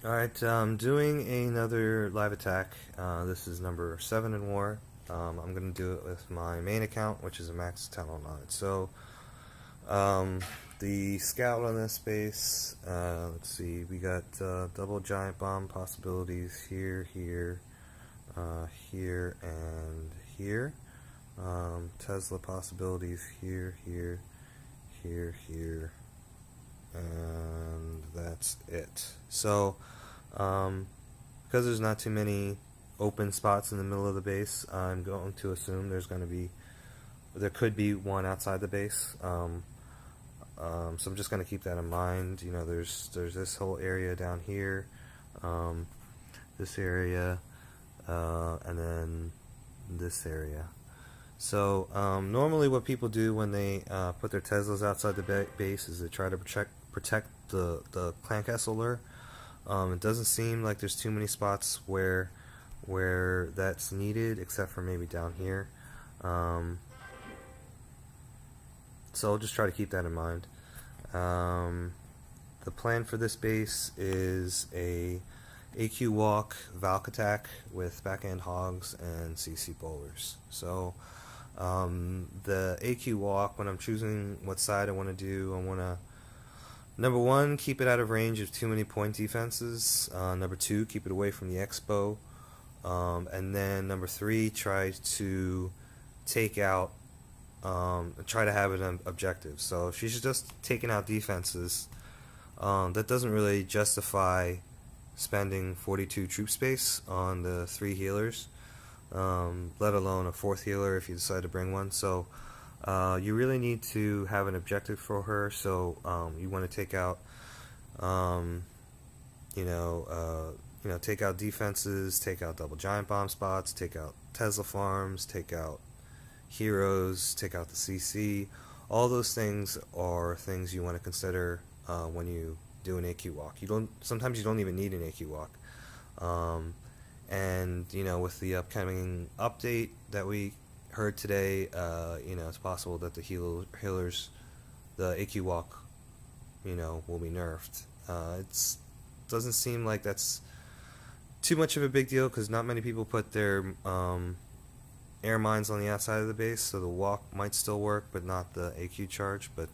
Alright, I'm doing another live attack. This is number 7 in war. I'm going to do it with my main account, which is a max talent on it. So, the scout on this base, let's see, we got double giant bomb possibilities here, here, here, and here. Tesla possibilities here, here, here, and that's it. So, because there's not too many open spots in the middle of the base, I'm going to assume there could be one outside the base. So I'm just going to keep that in mind. You know, there's this whole area down here, this area, and then this area. So normally what people do when they put their Teslas outside the base is they try to protect the clan castle lure. It doesn't seem like there's too many spots where that's needed, except for maybe down here. So I'll just try to keep that in mind. The plan for this base is a AQ walk, Valk attack with backhand hogs and CC bowlers. So the AQ walk, when I'm choosing what side I want to do, I want to, number one, keep it out of range of too many point defenses. Number two, keep it away from the Expo. And then number three, try to take out, try to have an objective. So if she's just taking out defenses, that doesn't really justify spending 42 troop space on the 3 healers, let alone a 4th healer if you decide to bring one. So you really need to have an objective for her. So you want to take out, take out defenses, take out double giant bomb spots, take out Tesla farms, take out heroes, take out the CC. All those things are things you want to consider when you do an AQ walk. Sometimes you don't even need an AQ walk. And with the upcoming update that we heard today, it's possible that the healers, the AQ walk, will be nerfed. It doesn't seem like that's too much of a big deal because not many people put their air mines on the outside of the base, so the walk might still work, but not the AQ charge. But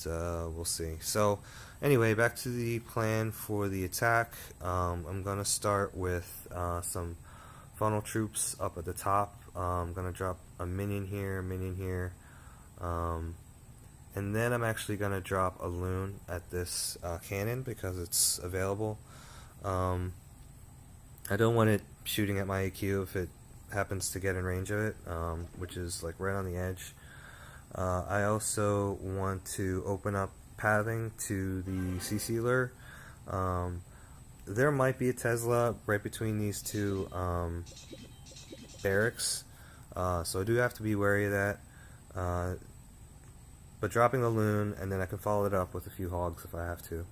we'll see. So anyway, back to the plan for the attack. I'm gonna start with some funnel troops up at the top. I'm gonna drop a minion here, and then I'm actually gonna drop a loon at this cannon because it's available. I don't want it shooting at my AQ if it happens to get in range of it, which is like right on the edge. I also want to open up pathing to the CC lure. There might be a Tesla right between these two barracks, so I do have to be wary of that. But dropping the loon, and then I can follow it up with a few hogs if I have to.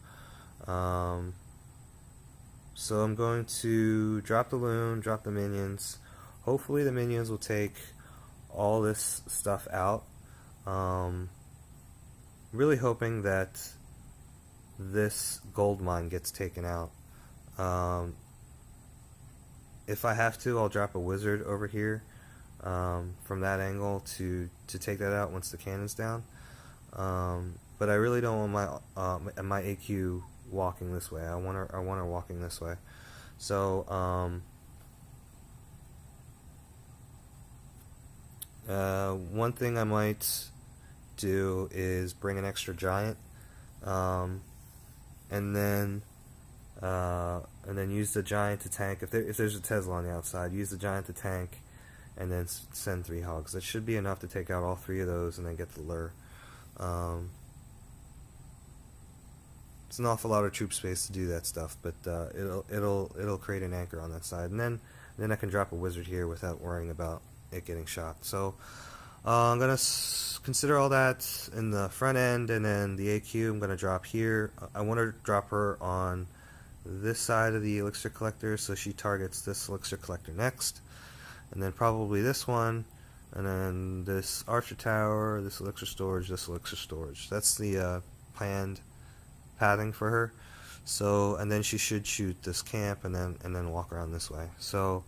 So I'm going to drop the loon, drop the minions. Hopefully the minions will take all this stuff out. Really hoping that this gold mine gets taken out. If I have to, I'll drop a wizard over here from that angle to take that out once the cannon's down. But I really don't want my AQ walking this way. I want her walking this way. So one thing I might do is bring an extra giant, and then use the giant to tank. If there's a Tesla on the outside, use the giant to tank, and then send 3 hogs. That should be enough to take out all 3 of those, and then get the lure. It's an awful lot of troop space to do that stuff, but it'll create an anchor on that side, and then I can drop a wizard here without worrying about it getting shot. So I'm gonna consider all that in the front end, and then the AQ I'm gonna drop here. I want to drop her on this side of the elixir collector, so she targets this elixir collector next, and then probably this one, and then this archer tower, this elixir storage, this elixir storage. That's the planned pathing for her. So, and then she should shoot this camp and then walk around this way. So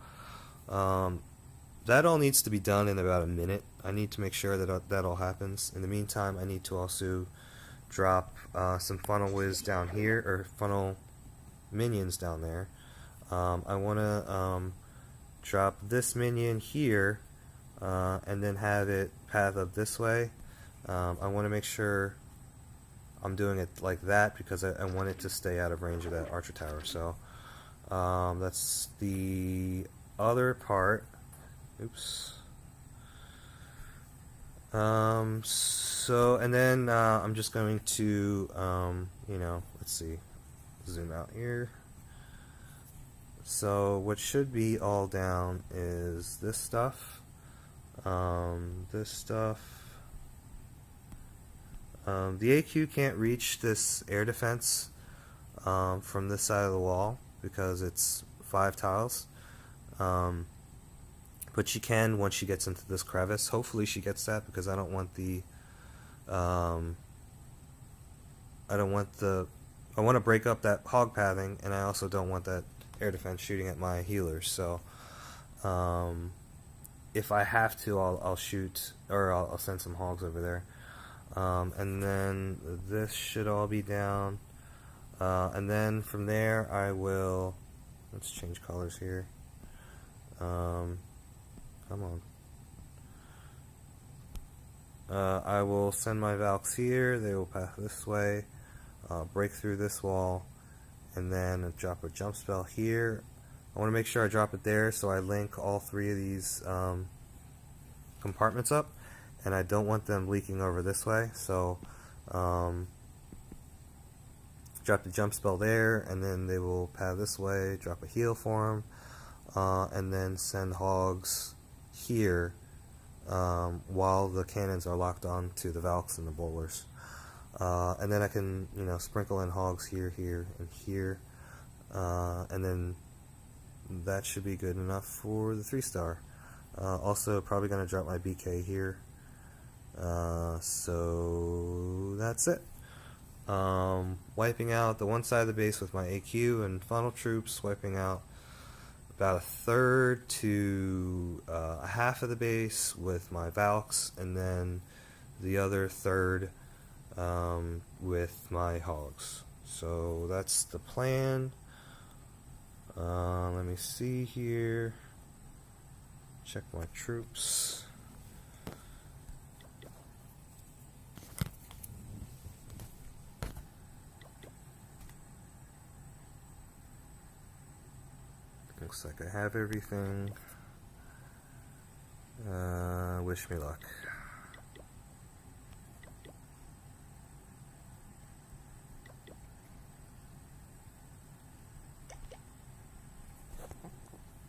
that all needs to be done in about a minute. I need to make sure that that all happens. In the meantime, I need to also drop some funnel whiz down here, or funnel minions down there. I want to drop this minion here and then have it path up this way. I want to make sure I'm doing it like that because I want it to stay out of range of that archer tower. So that's the other part. Oops. So, and then I'm just going to, you know, let's see, zoom out here. So what should be all down is this stuff, this stuff. The AQ can't reach this air defense from this side of the wall because it's 5 tiles. But she can once she gets into this crevice. Hopefully she gets that because I don't want the I want to break up that hog pathing, and I also don't want that air defense shooting at my healers. So if I have to, I'll shoot, or I'll send some hogs over there. And then this should all be down. And then from there I will, let's change colors here. Come on. I will send my Valks here. They will path this way, break through this wall, and then drop a jump spell here. I want to make sure I drop it there so I link all 3 of these compartments up, and I don't want them leaking over this way. So drop the jump spell there, and then they will path this way, drop a heal for them, and then send hogs here while the cannons are locked on to the Valks and the bowlers. And then I can, you know, sprinkle in hogs here, here, and here, and then that should be good enough for the 3-star. Also probably going to drop my BK here. So that's it. Wiping out the one side of the base with my AQ and funnel troops, wiping out about 1/3 to a half of the base with my Valks, and then the other 1/3 with my hogs. So that's the plan. Let me see here. Check my troops. Looks like I have everything. Wish me luck.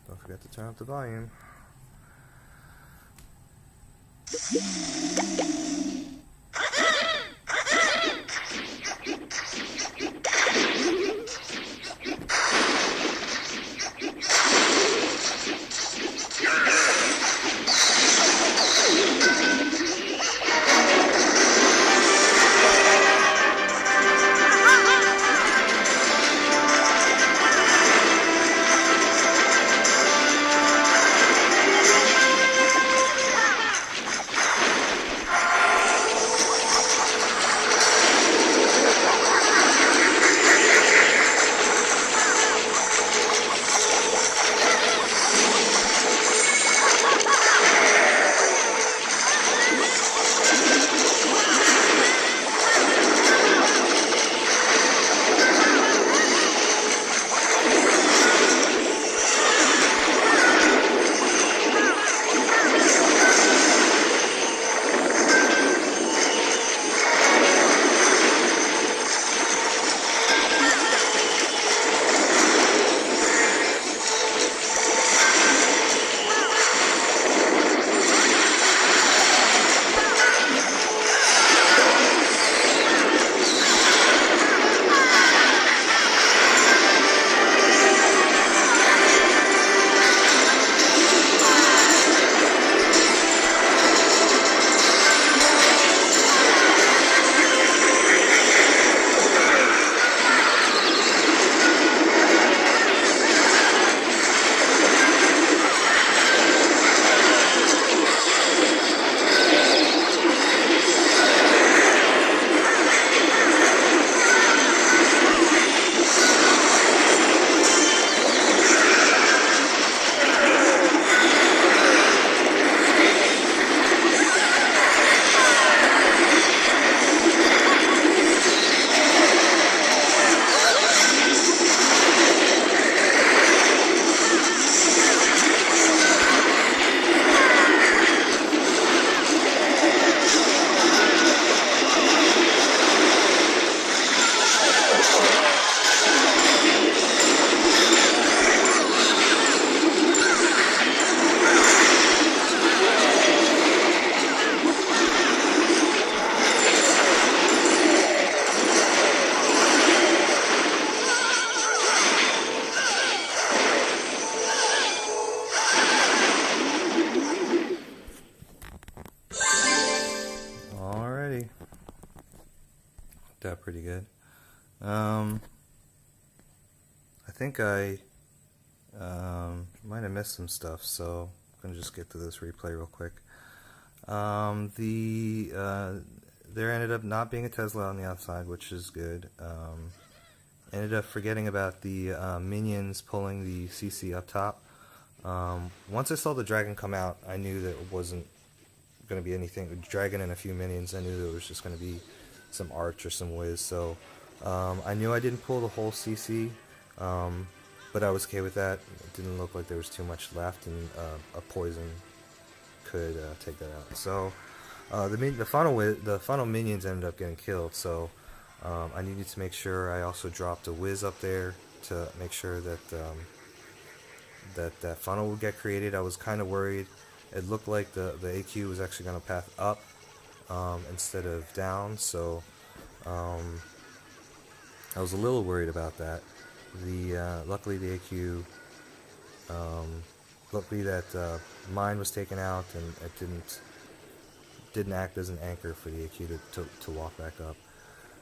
Don't forget to turn up the volume. I think I might have missed some stuff, so I'm gonna just get to this replay real quick. There ended up not being a Tesla on the outside, which is good. Ended up forgetting about the minions pulling the CC up top. Once I saw the dragon come out, I knew that it wasn't going to be anything. Dragon and a few minions, I knew that it was just going to be some arch or some whiz. So I knew I didn't pull the whole CC, but I was okay with that. It didn't look like there was too much left, and a poison could take that out. So the funnel minions ended up getting killed. So I needed to make sure I also dropped a whiz up there to make sure that that funnel would get created. I was kind of worried. It looked like the AQ was actually going to path up instead of down, so I was a little worried about that. Luckily the AQ, luckily that mine was taken out and it didn't act as an anchor for the AQ to walk back up.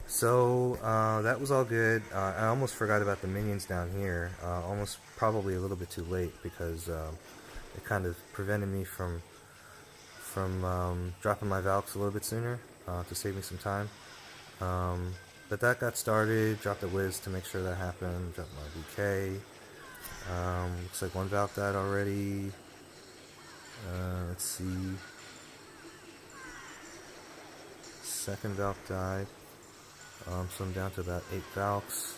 So that was all good. I almost forgot about the minions down here. Almost probably a little bit too late, because it kind of prevented me from dropping my Valks a little bit sooner to save me some time. But that got started. Dropped the whiz to make sure that happened. Dropped my BK. Looks like one Valk died already. Let's see. Second Valk died. So I'm down to about 8 Valks.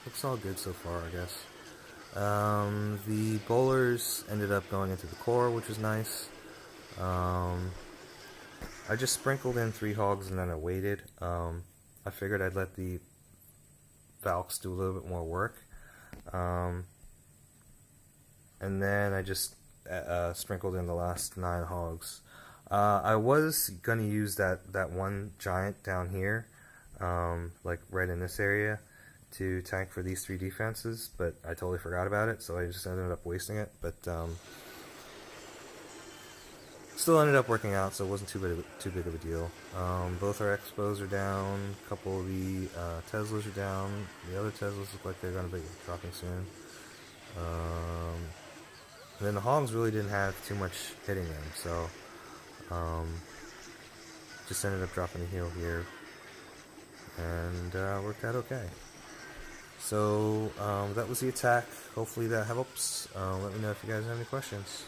Looks all good so far, I guess. The bowlers ended up going into the core, which was nice. I just sprinkled in 3 hogs and then I waited. I figured I'd let the Valks do a little bit more work. And then I just sprinkled in the last 9 hogs. I was going to use that one giant down here, like right in this area, to tank for these 3 defenses, but I totally forgot about it, so I just ended up wasting it. But still ended up working out, so it wasn't too big of a deal. Both our Expos are down. A couple of the Teslas are down. The other Teslas look like they're going to be dropping soon. And then the hogs really didn't have too much hitting them, so just ended up dropping a heal here, and worked out okay. So that was the attack. Hopefully that helps. Let me know if you guys have any questions.